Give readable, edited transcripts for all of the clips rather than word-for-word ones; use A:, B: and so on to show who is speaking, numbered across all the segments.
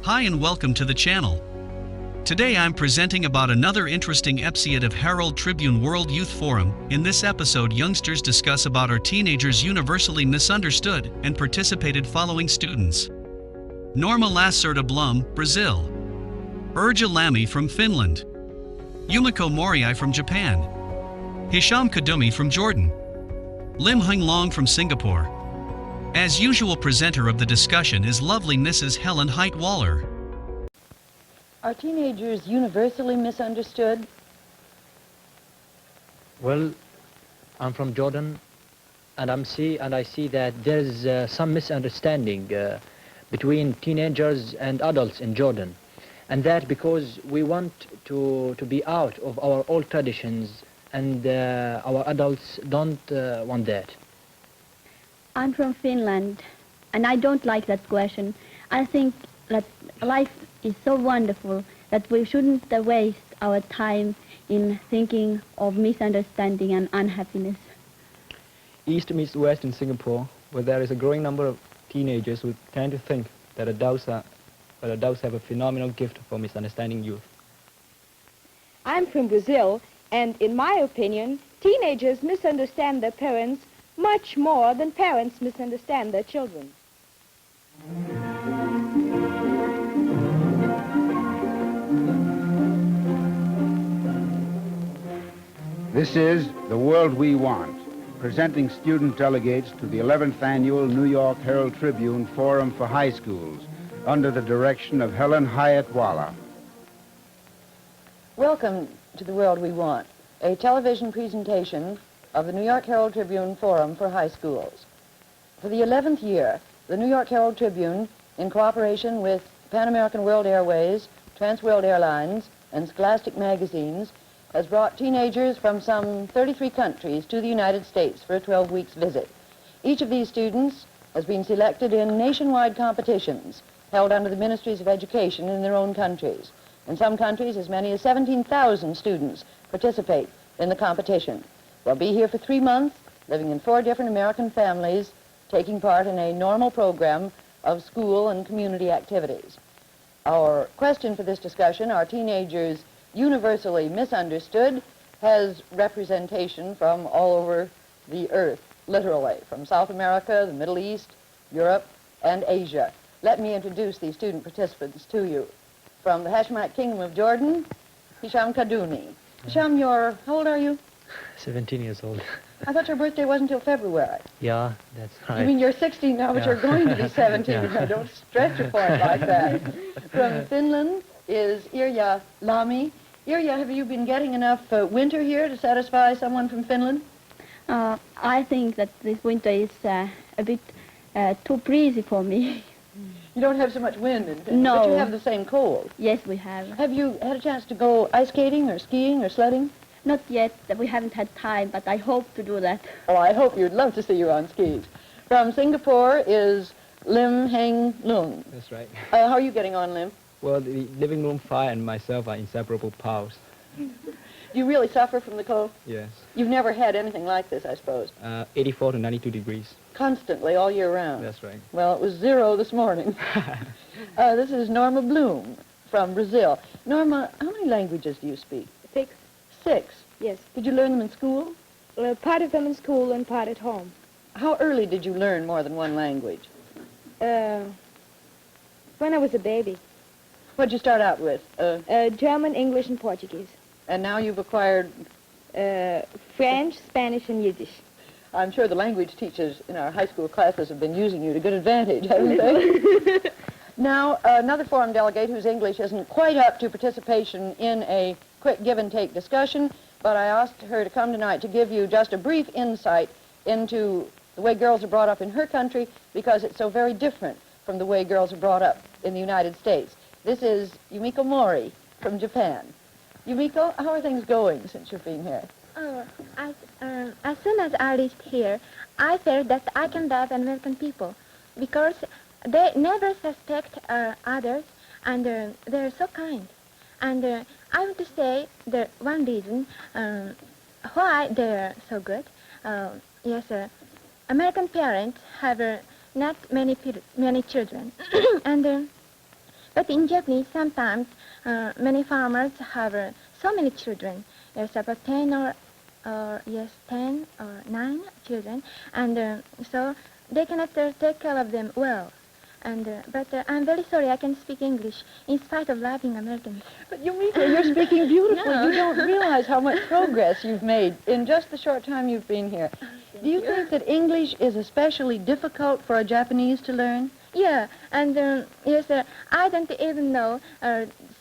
A: Hi and welcome to the channel. Today I'm presenting about another interesting episode of Herald Tribune World Youth Forum. In this episode, youngsters discuss about our teenagers universally misunderstood and participated following students. Norma Lacerta, Blum, Brazil. Irja Lammi from Finland. Yumiko Morii from Japan. Hisham Qaddumi from Jordan. Lim Heng Loong from Singapore. As usual, presenter of the discussion is lovely Mrs. Helen Height-Waller.
B: Are teenagers universally misunderstood?
C: Well, I'm from Jordan, and I see that there's some misunderstanding between teenagers and adults in Jordan, and that because we want to be out of our old traditions, and our adults don't want that.
D: I'm from Finland, and I don't like that question. I think that life is so wonderful that we shouldn't waste our time in thinking of misunderstanding and unhappiness.
E: East meets West in Singapore, where there is a growing number of teenagers who tend to think that adults have a phenomenal gift for misunderstanding youth.
F: I'm from Brazil, and in my opinion, teenagers misunderstand their parents much more than parents misunderstand their children.
G: This is The World We Want, presenting student delegates to the 11th Annual New York Herald Tribune Forum for High Schools, under the direction of Helen Height-Waller.
B: Welcome to The World We Want, a television presentation of the New York Herald Tribune Forum for High Schools. For the 11th year, the New York Herald Tribune, in cooperation with Pan American World Airways, Trans World Airlines, and Scholastic Magazines, has brought teenagers from some 33 countries to the United States for a 12-week visit. Each of these students has been selected in nationwide competitions held under the Ministries of Education in their own countries. In some countries, as many as 17,000 students participate in the competition. They'll be here for 3 months, living in 4 different American families, taking part in a normal program of school and community activities. Our question for this discussion, are teenagers universally misunderstood, has representation from all over the earth, literally, from South America, the Middle East, Europe, and Asia. Let me introduce these student participants to you. From the Hashemite Kingdom of Jordan, Hisham Qaddumi. Hisham, how old are you?
C: 17 years old.
B: I thought your birthday wasn't until February.
C: Yeah, that's right.
B: You mean you're 16 now, but
C: Yeah.
B: you're going to be 17.
C: Yeah.
B: Don't stretch your point like that. From Finland is Irja Lammi. Irja, have you been getting enough winter here to satisfy someone from Finland?
D: I think that this winter is a bit too breezy for me.
B: You don't have so much wind in Finland,
D: No.
B: but you have the same cold.
D: Yes, we have.
B: Have you had a chance to go ice skating or skiing or sledding?
D: Not yet. We haven't had time, but I hope to do that.
B: Oh, I hope you'd love to see you on skis. From Singapore is Lim Heng Loong.
E: That's right.
B: How are you getting on, Lim?
E: Well, the living room fire and myself are inseparable pals.
B: Do you really suffer from the cold?
E: Yes.
B: You've never had anything like this, I suppose.
E: 84 to 92 degrees.
B: Constantly, all year round.
E: That's right.
B: Well, it was 0 this morning. This is Norma Blum from Brazil. Norma, how many languages do you speak?
F: 6.
B: 6.
F: Yes.
B: Did you learn them in school?
F: Part of them in school and part at home.
B: How early did you learn more than one language?
F: When I was a baby.
B: What did you start out with?
F: German, English, and Portuguese.
B: And now you've acquired...
F: French, Spanish, and Yiddish.
B: I'm sure the language teachers in our high school classes have been using you to good advantage, haven't they? Now, another forum delegate whose English isn't quite up to participation in a quick give-and-take discussion, but I asked her to come tonight to give you just a brief insight into the way girls are brought up in her country, because it's so very different from the way girls are brought up in the United States. This is Yumiko Morii from Japan. Yumiko, how are things going since you've been here?
H: As soon as I reached here, I felt that I can love American people because they never suspect others, and they're so kind. And I want to say the one reason why they're so good. Yes, American parents have not many children, and But in Japanese, sometimes many farmers have so many children. There's about 10 or 9 children, and so they cannot take care of them well. But I'm very sorry I can speak English in spite of loving Americans.
B: But Yumiko, you're speaking beautifully.
H: No.
B: You don't realize how much progress you've made in just the short time you've been here. Do you think that English is especially difficult for a Japanese to learn?
H: Yeah, and yes, I don't even know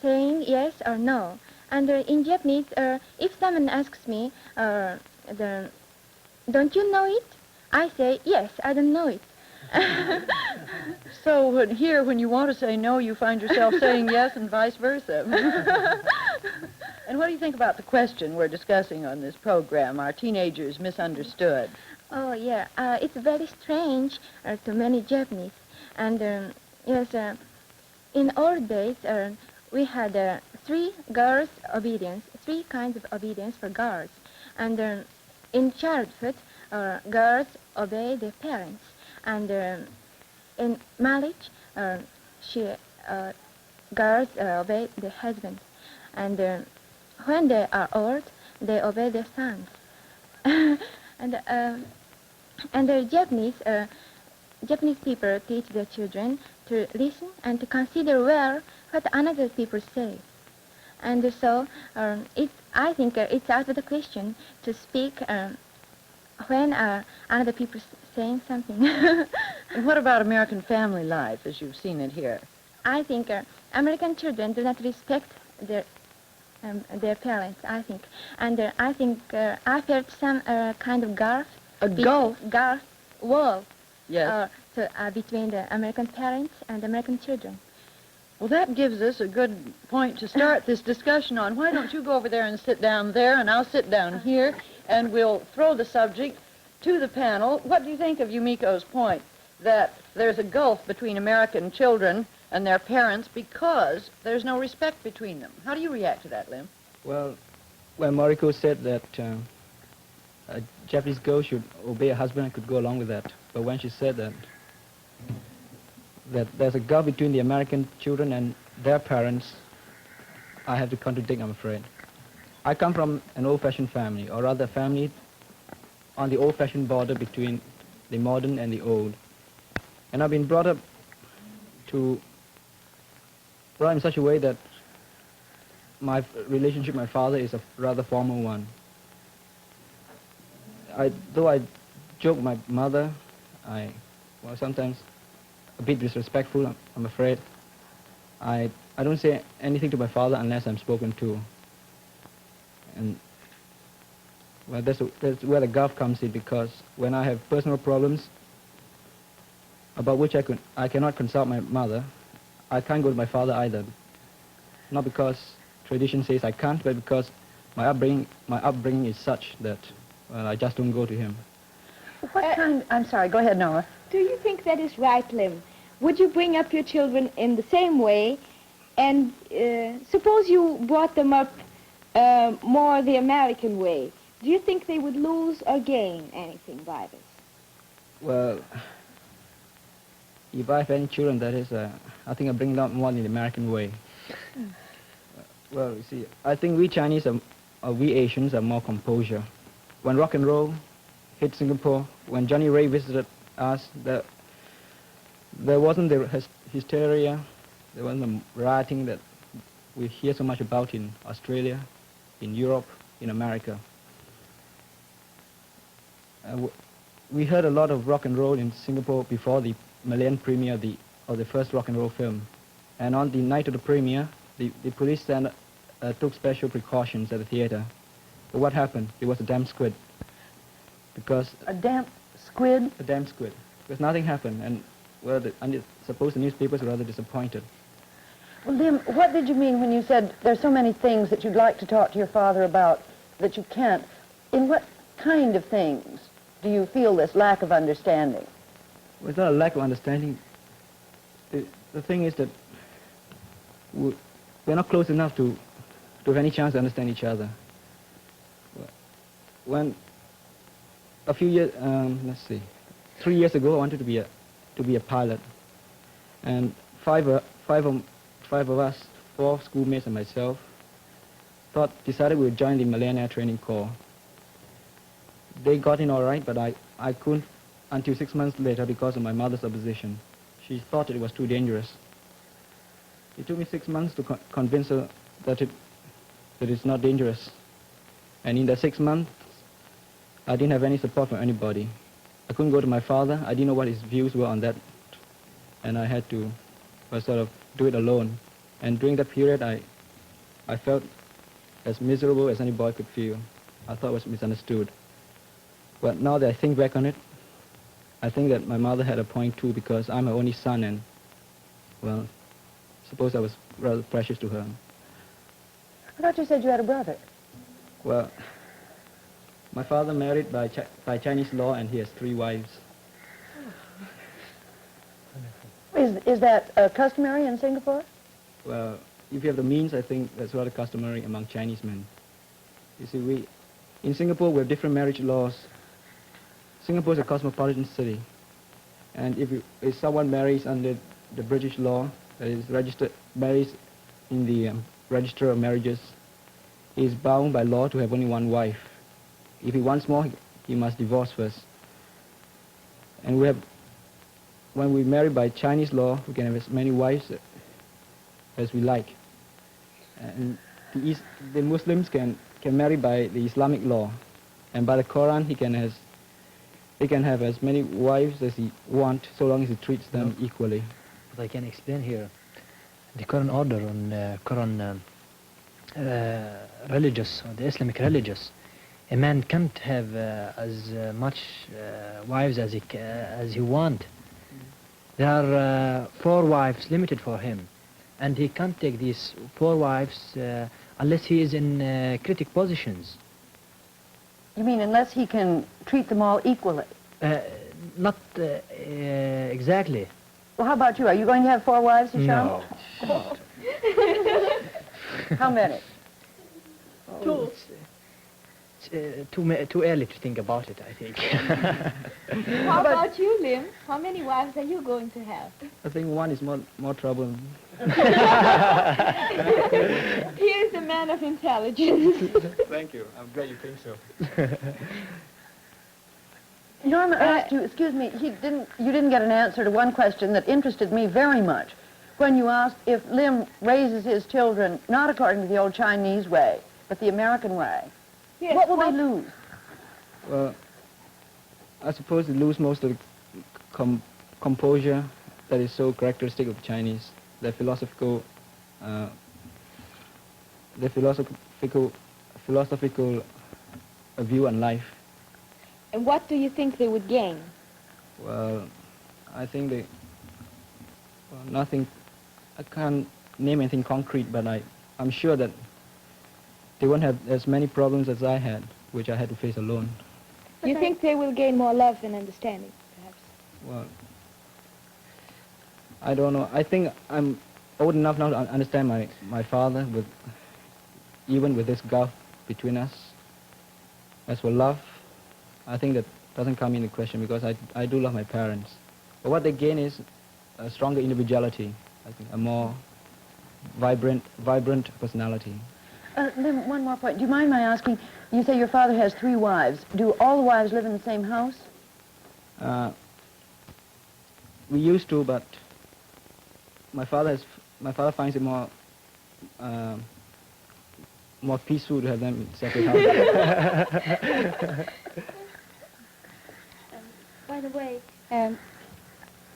H: saying yes or no. And in Japanese, if someone asks me, don't you know it? I say, yes, I don't know it.
B: So here, when you want to say no, you find yourself saying yes and vice versa. And what do you think about the question we're discussing on this program, Are Teenagers Misunderstood?
H: Oh, yeah, it's very strange to many Japanese. And yes, in old days, we had three kinds of obedience for girls. And in childhood, girls obey their parents. And in marriage, girls obey their husbands. And when they are old, they obey their sons. And the Japanese people teach their children to listen and to consider well what another people say. And so I think it's out of the question to speak when another people saying something.
B: And what about American family life, as you've seen it here?
H: I think American children do not respect their parents, I think. And I think I felt some kind of gulf.
B: A gulf?
H: Wall.
B: Yes.
H: Between the American parents and American children.
B: Well, that gives us a good point to start this discussion on. Why don't you go over there and sit down there, and I'll sit down here, and we'll throw the subject to the panel. What do you think of Yumiko's point that there's a gulf between American children and their parents because there's no respect between them? How do you react to that, Lim?
E: Well, when Moriko said that a Japanese girl should obey her husband, I could go along with that. But when she said that there's a gulf between the American children and their parents, I have to contradict, I'm afraid. I come from an old-fashioned family, or rather a family on the old-fashioned border between the modern and the old. And I've been brought up in such a way that my relationship with my father is a rather formal one. Though I joke with my mother, sometimes a bit disrespectful, I'm afraid. I don't say anything to my father unless I'm spoken to. And well, that's where the gulf comes in, because when I have personal problems about which I cannot consult my mother, I can't go to my father either. Not because tradition says I can't, but because my upbringing is such that, well, I just don't go to him.
B: I'm sorry, go ahead, Norma.
F: Do you think that is right, Lim? Would you bring up your children in the same way? And suppose you brought them up more the American way. Do you think they would lose or gain anything by this?
E: Well, if I have any children, that is, I think I bring them up more in the American way. Well, you see, I think we Chinese or we Asians are more composure. When rock and roll hit Singapore, when Johnny Ray visited us, there wasn't the hysteria, there wasn't the rioting that we hear so much about in Australia, in Europe, in America. We heard a lot of rock and roll in Singapore before the Malayan premiere of the first rock and roll film. And on the night of the premiere, the police took special precautions at the theater. But what happened? It was a damn squid. Because
B: A damp squid?
E: a damn squid. Because nothing happened, and well, I suppose the newspapers were rather disappointed.
B: Well, Lim, what did you mean when you said there's so many things that you'd like to talk to your father about that you can't? In what kind of things do you feel this lack of understanding?
E: Well, it's not a lack of understanding. The thing is that we're not close enough to have any chance to understand each other. When a few years, 3 years ago, I wanted to be a pilot, and five 5 of us, 4 schoolmates and myself, decided we would join the Millennium Training Corps. They got in all right, but I couldn't until 6 months later because of my mother's opposition. She thought it was too dangerous. It took me 6 months to convince her that it's not dangerous. And in the 6 months, I didn't have any support from anybody. I couldn't go to my father. I didn't know what his views were on that. And I had to sort of do it alone. And during that period, I felt as miserable as any boy could feel. I thought it was misunderstood. But now that I think back on it, I think that my mother had a point too, because I'm her only son, and, well, suppose I was rather precious to her.
B: I thought you said you had a brother.
E: Well, my father married by Chinese law, and he has 3 wives.
B: Is that customary in Singapore?
E: Well, if you have the means, I think that's rather customary among Chinese men. You see, in Singapore, we have different marriage laws. Singapore is a cosmopolitan city, and if someone marries under the British law, that is marries in the Register of Marriages, he is bound by law to have only 1 wife. If he wants more, he must divorce first. And when we marry by Chinese law, we can have as many wives as we like. And the Muslims can marry by the Islamic law, and by the Quran, he can have as many wives as he wants, so long as he treats them equally.
C: But I can explain here. The current order on current religious, or the Islamic religious, a man can't have as much wives as he want. There are 4 wives limited for him, and he can't take these 4 wives unless he is in critical positions.
B: You mean unless he can treat them all equally?
C: Not exactly.
B: Well, how about you? Are you going to have 4 wives, Hisham?
C: No.
B: How many?
C: 2. It's too early to think about it, I think.
F: How about you, Lim? How many wives are you going to have?
E: I think 1 is more trouble.
F: He is a man of intelligence.
E: Thank you. I'm glad you think so.
B: Norma asked you, excuse me, you didn't get an answer to one question that interested me very much. When you asked if Lim raises his children not according to the old Chinese way, but the American way,
F: Yes,
B: what will they lose?
E: Well, I suppose they lose most of the composure that is so characteristic of the Chinese, their philosophical view on life.
F: And what do you think they would gain?
E: Well, I think nothing. I can't name anything concrete, but I'm sure that they won't have as many problems as I had, which I had to face alone.
F: You think they will gain more love and understanding, perhaps?
E: Well, I don't know. I think I'm old enough now to understand my father, even with this gulf between us. As for love, I think that doesn't come into question, because I do love my parents. But what they gain is a stronger individuality, I think, a more vibrant personality.
B: Lim, one more point. Do you mind my asking, you say your father has 3 wives. Do all the wives live in the same house?
E: We used to, but my father finds it more peaceful to have them in separate houses.
D: By the way,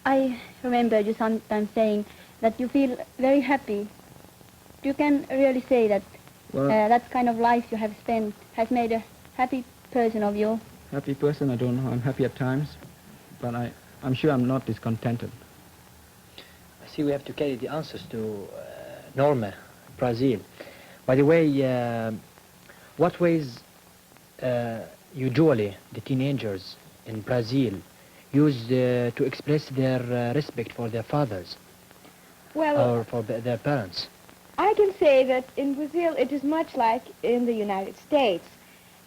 D: I remember you sometimes saying that you feel very happy. You can really say that that kind of life you have spent has made a happy person of you.
E: Happy person, I don't know. I'm happy at times, but I'm sure I'm not discontented.
C: I see we have to carry the answers to Norma, Brazil. By the way, what ways usually the teenagers in Brazil use to express their respect for their fathers or for their parents?
F: I can say that in Brazil it is much like in the United States.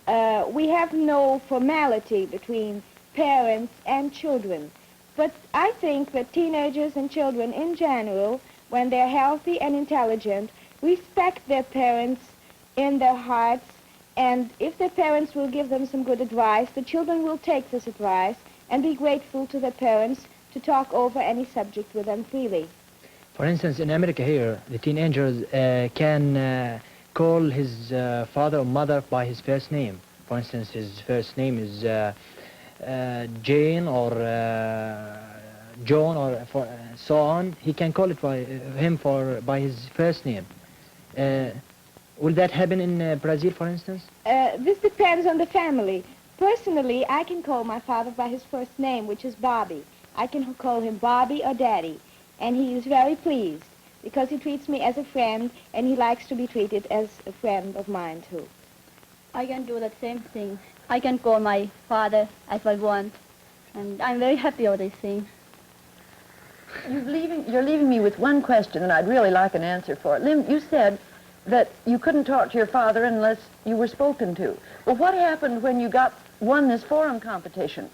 F: We have no formality between parents and children. But I think that teenagers and children in general when they're healthy and intelligent, respect their parents in their hearts, and if their parents will give them some good advice, the children will take this advice and be grateful to their parents to talk over any subject with them freely.
C: For instance, in America here, the teenagers can call his father or mother by his first name. For instance, his first name is Jane or John or so on. He can call it by his first name. Will that happen in Brazil, for instance?
F: This depends on the family. Personally, I can call my father by his first name, which is Bobby. I can call him Bobby or Daddy, and he is very pleased because he treats me as a friend, and he likes to be treated as a friend of mine, too.
D: I can do the same thing. I can call my father as I want, and I'm very happy with this thing.
B: You're leaving me with one question that I'd really like an answer for. Lim, you said that you couldn't talk to your father unless you were spoken to. Well, what happened when you won this forum competition?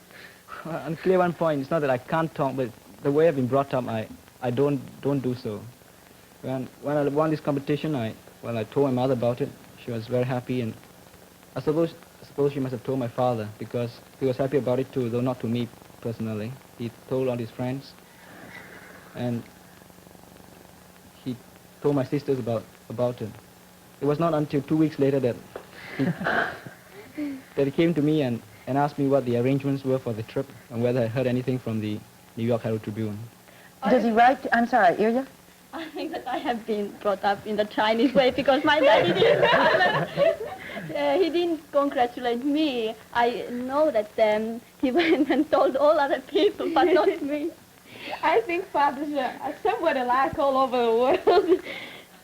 E: On clear one point, it's not that I can't talk, but the way I've been brought up, I don't do so. When I won this competition, I told my mother about it. She was very happy, and I suppose she must have told my father, because he was happy about it too, though not to me personally. He told all his friends, and he told my sisters about it. It was not until 2 weeks later that he came to me and asked me what the arrangements were for the trip and whether I heard anything from the New York Herald Tribune.
B: Does he write? I'm sorry, Irja?
D: I think that I have been brought up in the Chinese way because my daddy didn't. He didn't congratulate me. I know that he went and told all other people, but not me.
F: I think fathers are somewhat alike all over the world.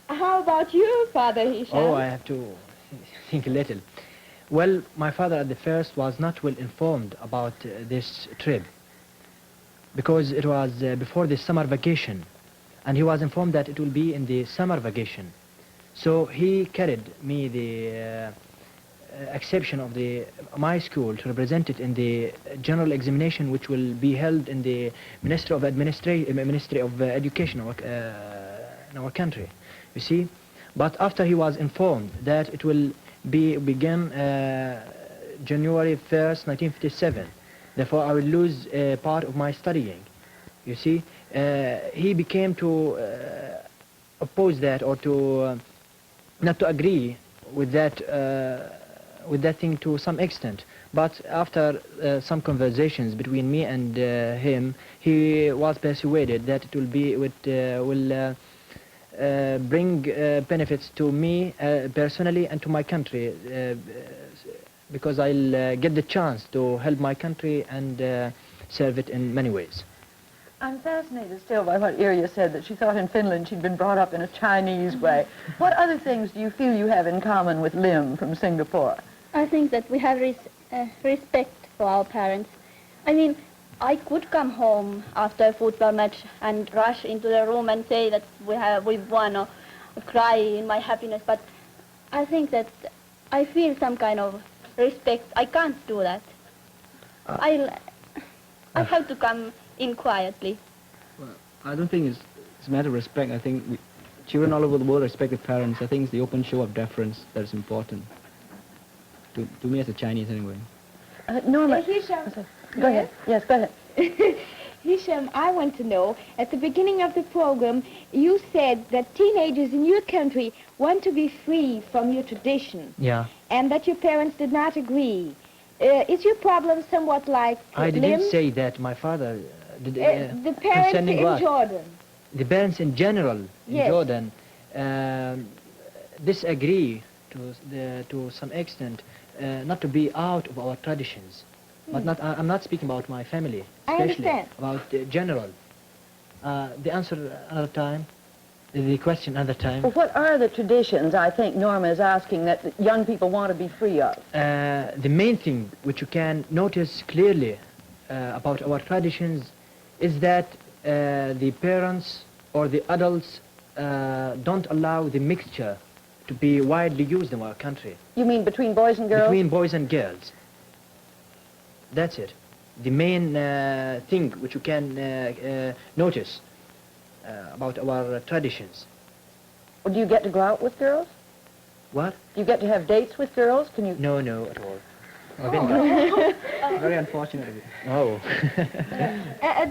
F: How about you, Father Hisham?
C: Oh, I have to think a little. Well, my father at the first was not well informed about this trip because it was before the summer vacation, and he was informed that it will be in the summer vacation. So he carried me the exception of my school to represent it in the general examination, which will be held in the Ministry of Education in our country, you see. But after he was informed that it will begin January 1st, 1957, therefore I will lose part of my studying, you see, he became to oppose that, or to not to agree with that thing to some extent. But after some conversations between me and him, he was persuaded that it will bring benefits to me personally and to my country, because I'll get the chance to help my country and serve it in many ways.
B: I'm fascinated still by what Irja said, that she thought in Finland she'd been brought up in a Chinese way. What other things do you feel you have in common with Lim from Singapore?
D: I think that we have respect for our parents. I mean, I could come home after a football match and rush into the room and say that we've won, or cry in my happiness, but I think that I feel some kind of respect. I can't do that. I have to come in quietly.
E: Well, I don't think it's a matter of respect. I think children all over the world respect their parents. I think it's the open show of deference that is important. To me as a Chinese anyway.
B: Norma.
F: Hisham.
B: Go ahead. Yes, go ahead.
F: Hisham, I want to know, at the beginning of the program, you said that teenagers in your country want to be free from your tradition.
C: Yeah.
F: And that your parents did not agree. Is your problem somewhat like
C: I didn't say that. My father did.
F: The parents in
C: what?
F: Jordan.
C: The parents in general in
F: Yes.
C: Jordan disagree to some extent, not to be out of our traditions. But I'm not speaking about my family,
F: I
C: especially
F: understand.
C: about general. The answer another time, the question another time.
B: Well, what are the traditions, I think Norma is asking, that young people want to be free of?
C: The main thing which you can notice clearly about our traditions is that the parents or the adults don't allow the mixture to be widely used in our country.
B: You mean between boys and girls?
C: Between boys and girls. That's it. The main thing which you can notice. about our traditions.
B: Well, do you get to go out with girls?
C: What?
B: Do you get to have dates with girls? Can you?
C: No, no, at all.
E: Very unfortunate of you.
C: Oh.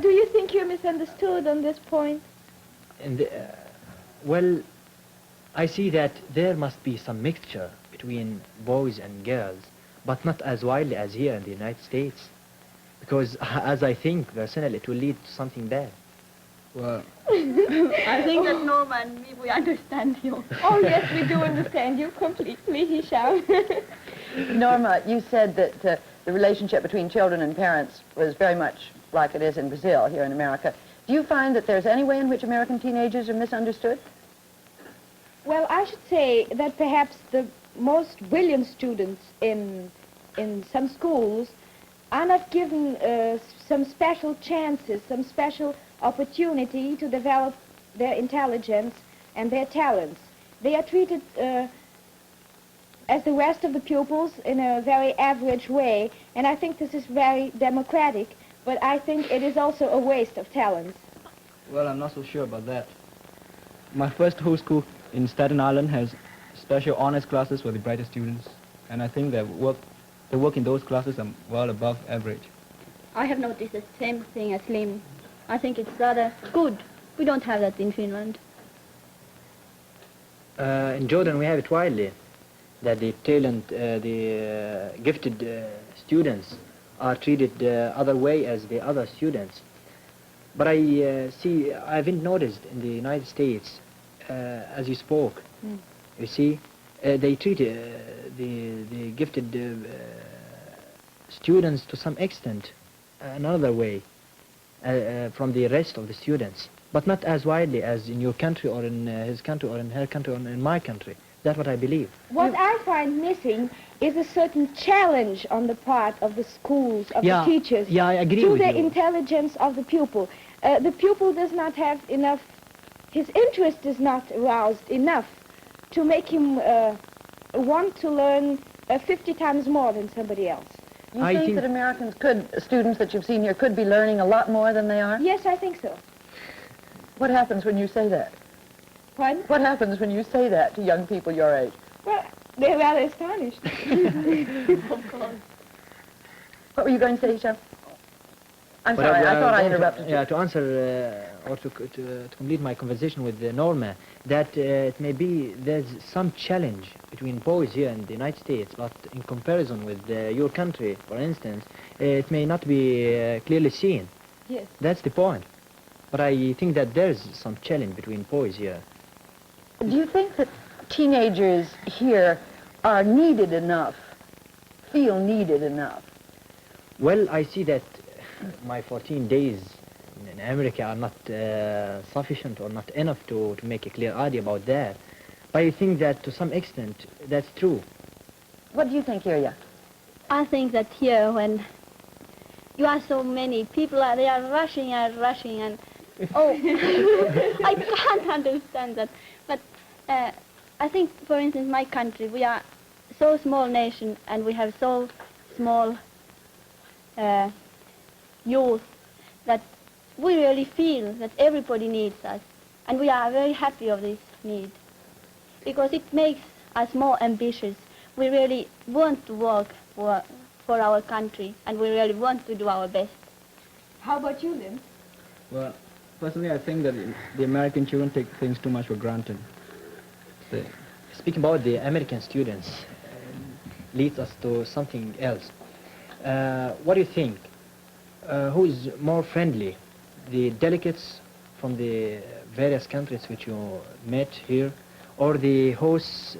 F: Do you think you're misunderstood on this point?
C: And, well, I see that there must be some mixture between boys and girls, but not as widely as here in the United States. Because as I think, personally, it will lead to something bad.
E: Well,
D: I think that Norma and me, we understand you.
F: Oh, yes, we do understand you completely, Hisham.
B: Norma, you said that the relationship between children and parents was very much like it is in Brazil, here in America. Do you find that there's any way in which American teenagers are misunderstood?
F: Well, I should say that perhaps the most brilliant students in some schools are not given some special chances, some special opportunity to develop their intelligence and their talents. They are treated as the rest of the pupils in a very average way, and I think this is very democratic, but I think it is also a waste of talents.
E: well, I'm not so sure about that. My first whole school in Staten Island has special honors classes for the brightest students, and I think the work in those classes are well above average.
D: I have noticed the same thing as Lim. I think it's rather good. We don't have that in Finland.
C: In Jordan, we have it widely, that the gifted students are treated the other way as the other students. But I haven't noticed in the United States, as you spoke, you see, they treat the gifted students to some extent another way from the rest of the students, but not as widely as in your country or in his country or in her country or in my country. That's what I believe.
F: What I find missing is a certain challenge on the part of the schools, of the teachers,
C: Yeah, I agree
F: to
C: with
F: the
C: you.
F: intelligence of the pupil. The pupil does not have enough, his interest is not aroused enough to make him want to learn 50 times more than somebody else.
B: You think that Americans students that you've seen here could be learning a lot more than they are?
F: Yes, I think so.
B: What happens when you say that?
F: Pardon?
B: What happens when you say that to young people your age?
F: Well, they're rather astonished.
D: Of course.
B: What were you going to say, Hisham? I'm sorry, I thought I interrupted you.
C: Yeah, to answer or to complete my conversation with Norma, that it may be there's some challenge between boys here in the United States, but in comparison with your country, for instance, it may not be clearly seen.
F: Yes.
C: That's the point. But I think that there's some challenge between boys here.
B: Do you think that teenagers here are needed enough, feel needed enough?
C: Well, I see that my 14 days in America are not sufficient or not enough to make a clear idea about that. But I think that to some extent that's true.
B: What do you think, Irja?
D: I think that here, when you are so many people, they are rushing and rushing, and I can't understand that. But I think, for instance, my country, we are so small nation, and we have so small youth that we really feel that everybody needs us, and we are very happy of this need, because it makes us more ambitious. We really want to work for our country, and we really want to do our best.
F: How about you, Lim?
E: Well, personally, I think that the American children take things too much for granted.
C: Speaking about the American students leads us to something else. What do you think? Who is more friendly? The delegates from the various countries which you met here, or the hosts,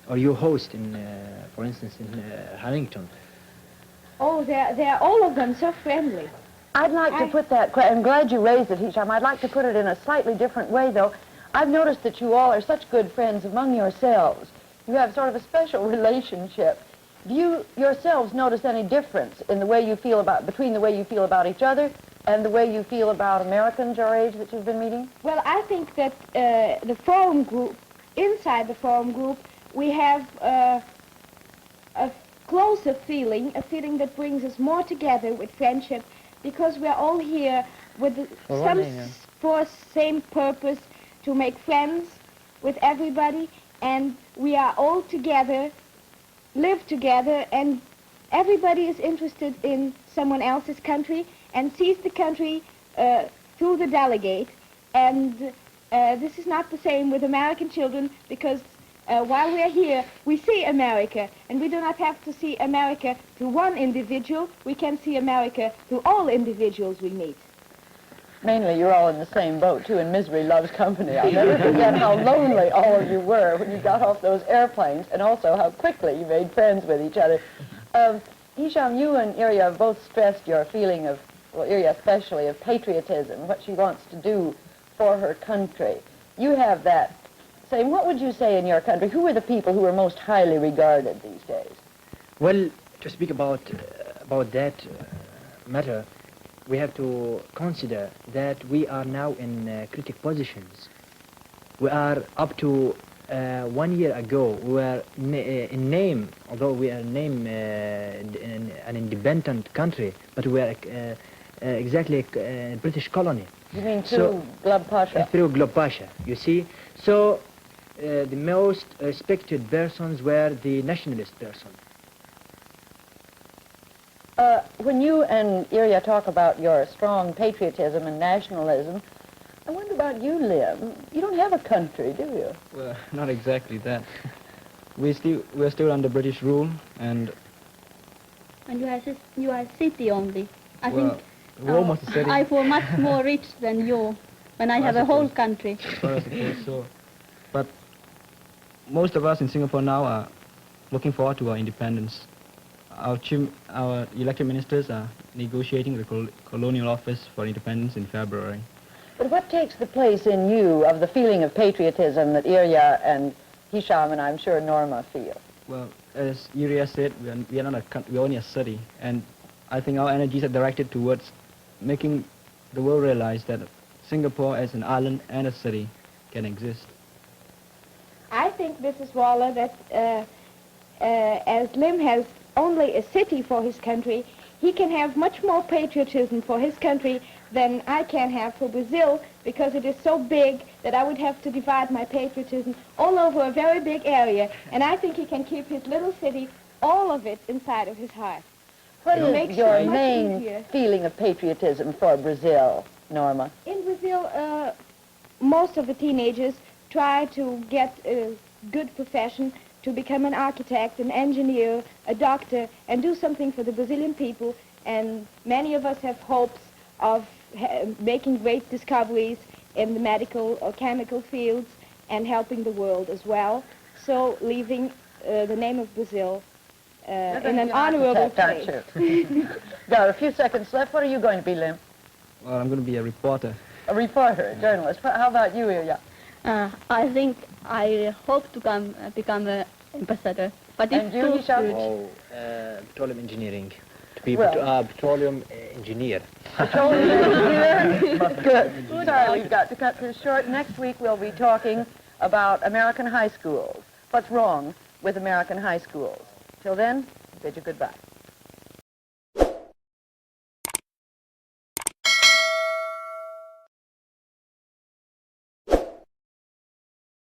C: or you host in, for instance, in Harrington?
F: Oh, they're all of them so friendly.
B: I'd like to put that, I'm glad you raised it, Hisham. I'd like to put it in a slightly different way, though. I've noticed that you all are such good friends among yourselves. You have sort of a special relationship. Do you yourselves notice any difference in the way you feel between the way you feel about each other and the way you feel about Americans your age that you've been meeting?
F: Well, I think that the forum group, inside the forum group, we have a closer feeling, a feeling that brings us more together with friendship, because we're all here with for same purpose, to make friends with everybody, and we are all together, live together, and everybody is interested in someone else's country and sees the country through the delegate. And this is not the same with American children, because while we are here, we see America, and we do not have to see America through one individual. We can see America through all individuals we meet.
B: Mainly, you're all in the same boat, too, and misery loves company. I'll never forget how lonely all of you were when you got off those airplanes, and also how quickly you made friends with each other. Hisham, you and Irja have both stressed your feeling of, well, Irja especially, of patriotism, what she wants to do for her country. You have that same. What would you say in your country? Who are the people who are most highly regarded these days?
C: Well, to speak about that matter, we have to consider that we are now in critical positions. We are up to 1 year ago, we were in name, although we are named an independent country, but we are exactly a British colony.
B: You mean through Glub Pasha?
C: Through Glub Pasha, you see. So the most respected persons were the nationalist person.
B: When you and Irja talk about your strong patriotism and nationalism, I wonder about you, Lim. You don't have a country, do you?
E: Well, not exactly that. We're still under British rule, and
D: you are a city only. I
E: well,
D: think
E: we're almost a city.
D: I feel much more rich than you when I have a whole country.
E: Well, I suppose so. But most of us in Singapore now are looking forward to our independence. Our elected ministers are negotiating the colonial office for independence in February.
B: But what takes the place in you of the feeling of patriotism that Irja and Hisham and I'm sure Norma feel?
E: Well, as Irja said, we are not a country, we're only a city, and I think our energies are directed towards making the world realize that Singapore as an island and a city can exist.
F: I think, Mrs. Waller, that as Lim has only a city for his country, he can have much more patriotism for his country than I can have for Brazil, because it is so big that I would have to divide my patriotism all over a very big area, and I think he can keep his little city, all of it, inside of his heart.
B: What
F: It
B: is your
F: it much
B: main
F: easier.
B: feeling of patriotism for Brazil, Norma?
F: In Brazil, most of the teenagers try to get a good profession, to become an architect, an engineer, a doctor, and do something for the Brazilian people. And many of us have hopes of making great discoveries in the medical or chemical fields and helping the world as well. So leaving the name of Brazil in an honorable place.
B: Got a few seconds left. What are you going to be, Lim?
E: Well, I'm going to be a reporter.
B: A reporter, a journalist. How about you, Irja?
D: I think I hope to become an ambassador. But
B: And
D: it's
B: you,
D: too
B: Hisham?
C: Oh, petroleum engineering. To be
B: Well-
C: petroleum engineer.
B: Petroleum engineer? Good. Sorry, we've got to cut this short. Next week we'll be talking about American high schools. What's wrong with American high schools? Till then, bid you goodbye.